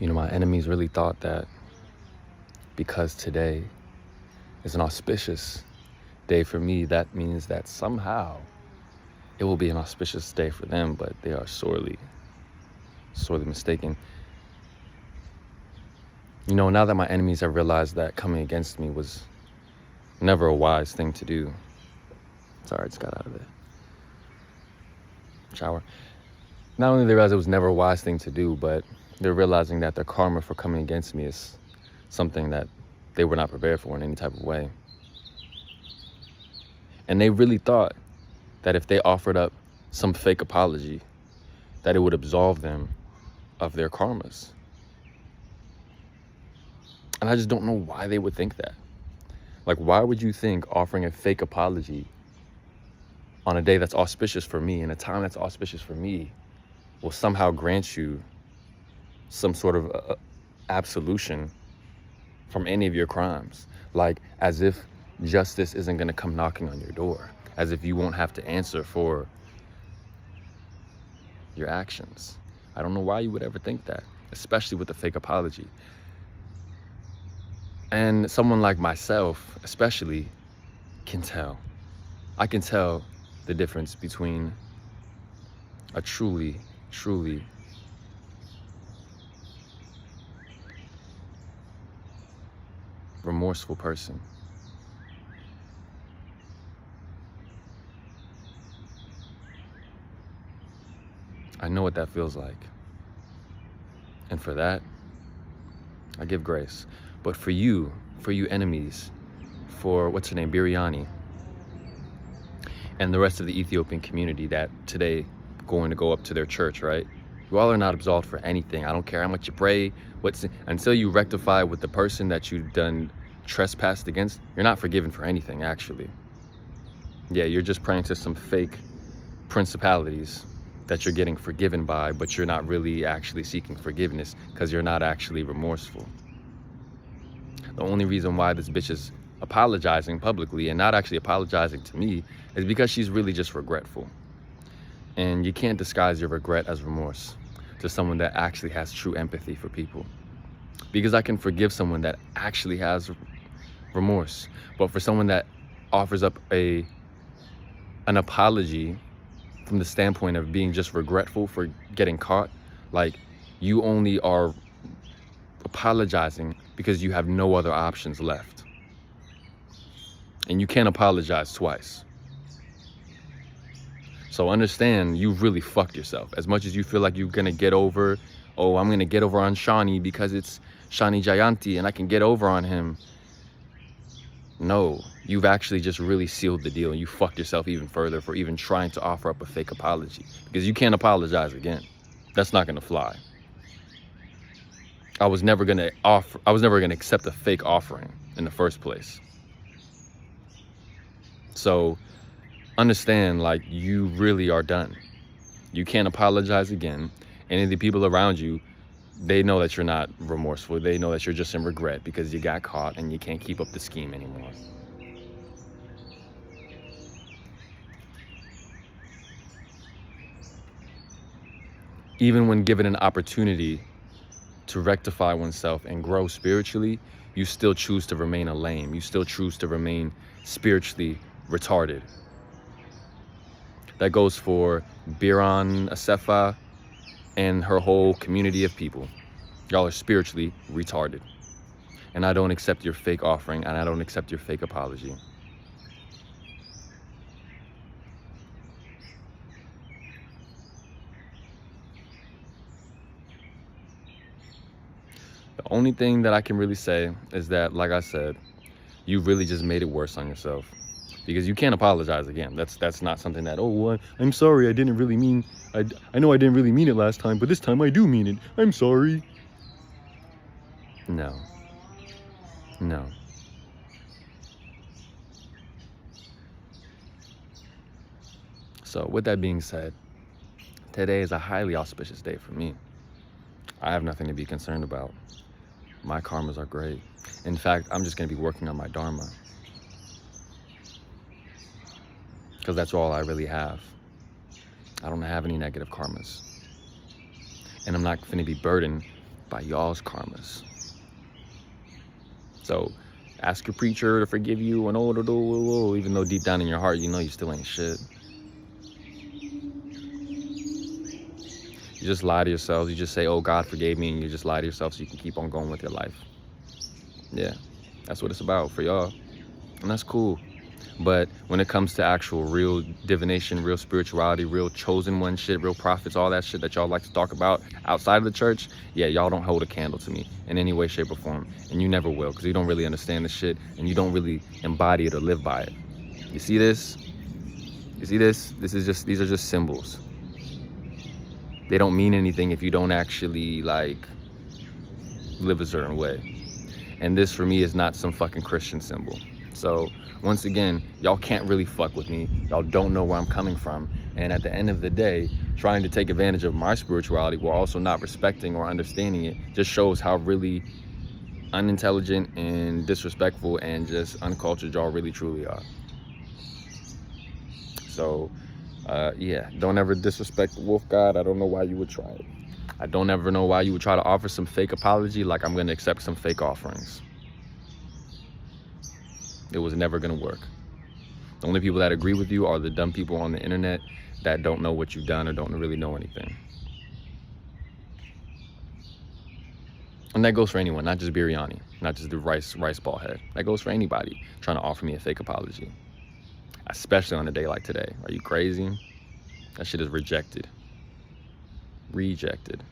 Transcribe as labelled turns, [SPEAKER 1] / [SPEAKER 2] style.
[SPEAKER 1] My enemies really thought that because today is an auspicious day for me, that means that somehow it will be an auspicious day for them, but they are sorely mistaken. Now that my enemies have realized that coming against me was never a wise thing to do. Sorry, I just got out of the shower. Not only they realize it was never a wise thing to do, but they're realizing that their karma for coming against me is something that they were not prepared for in any type of way. And they really thought that if they offered up some fake apology, that it would absolve them of their karmas. And I just don't know why they would think that. Like, why would you think offering a fake apology on a day that's auspicious for me, in a time that's auspicious for me, will somehow grant you some sort of absolution from any of your crimes? Like, as if justice isn't going to come knocking on your door, as if you won't have to answer for your actions. I don't know why you would ever think that, especially with a fake apology. And someone like myself, especially, can tell. I can tell the difference between a truly remorseful person. I know what that feels like. And for that, I give grace. But for you enemies, for what's her name, Biriyani, and the rest of the Ethiopian community that today going to go up to their church, right? You all are not absolved for anything. I don't care how much you pray, until you rectify with the person that you've done trespassed against, you're not forgiven for anything, actually. Yeah, you're just praying to some fake principalities that you're getting forgiven by, but you're not really actually seeking forgiveness because you're not actually remorseful. The only reason why this bitch is apologizing publicly and not actually apologizing to me is because she's really just regretful. And you can't disguise your regret as remorse to someone that actually has true empathy for people. Because I can forgive someone that actually has remorse, but for someone that offers up an apology from the standpoint of being just regretful for getting caught, like, you only are apologizing because you have no other options left. And you can't apologize twice. So understand, you've really fucked yourself. As much as you feel like you're gonna get over, I'm gonna get over on Shani because it's Shani Jayanti and I can get over on him. No, you've actually just really sealed the deal, and you fucked yourself even further for even trying to offer up a fake apology, because you can't apologize again. That's not gonna fly. I was never gonna accept a fake offering in the first place. So understand, like, you really are done. You can't apologize again. And the people around you, they know that you're not remorseful. They know that you're just in regret because you got caught and you can't keep up the scheme anymore. Even when given an opportunity to rectify oneself and grow spiritually, you still choose to remain a lame. You still choose to remain spiritually retarded. That goes for Biran Asefa and her whole community of people. Y'all are spiritually retarded. And I don't accept your fake offering, and I don't accept your fake apology. The only thing that I can really say is that, like I said, you really just made it worse on yourself. Because you can't apologize again. That's not something that, I'm sorry, I didn't really mean, I know I didn't really mean it last time, but this time I do mean it. I'm sorry. No. So with that being said, today is a highly auspicious day for me. I have nothing to be concerned about. My karmas are great. In fact, I'm just going to be working on my dharma. Because that's all I really have. I don't have any negative karmas. And I'm not going to be burdened by y'all's karmas. So ask your preacher to forgive you and even though deep down in your heart, you know you still ain't shit. You just lie to yourselves. You just say, oh, God forgave me, and you just lie to yourself so you can keep on going with your life. Yeah, that's what it's about for y'all. And that's cool. But when it comes to actual real divination, real spirituality, real chosen one shit, real prophets, all that shit that y'all like to talk about outside of the church, yeah, y'all don't hold a candle to me in any way, shape, or form. And you never will, because you don't really understand the shit and you don't really embody it or live by it. You see this? You see this? These are just symbols. They don't mean anything if you don't actually like live a certain way. And this for me is not some fucking Christian symbol. So once again, y'all can't really fuck with me. Y'all don't know where I'm coming from. And at the end of the day, trying to take advantage of my spirituality while also not respecting or understanding it just shows how really unintelligent and disrespectful and just uncultured y'all really truly are. So yeah, don't ever disrespect the wolf god. I don't know why you would try it. I don't ever know why you would try to offer some fake apology like I'm gonna accept some fake offerings. It was never gonna work. The only people that agree with you are the dumb people on the internet that don't know what you've done or don't really know anything. And that goes for anyone, not just Biriyani, not just the rice ball head. That goes for anybody trying to offer me a fake apology, especially on a day like today. Are you crazy? That shit is rejected. Rejected.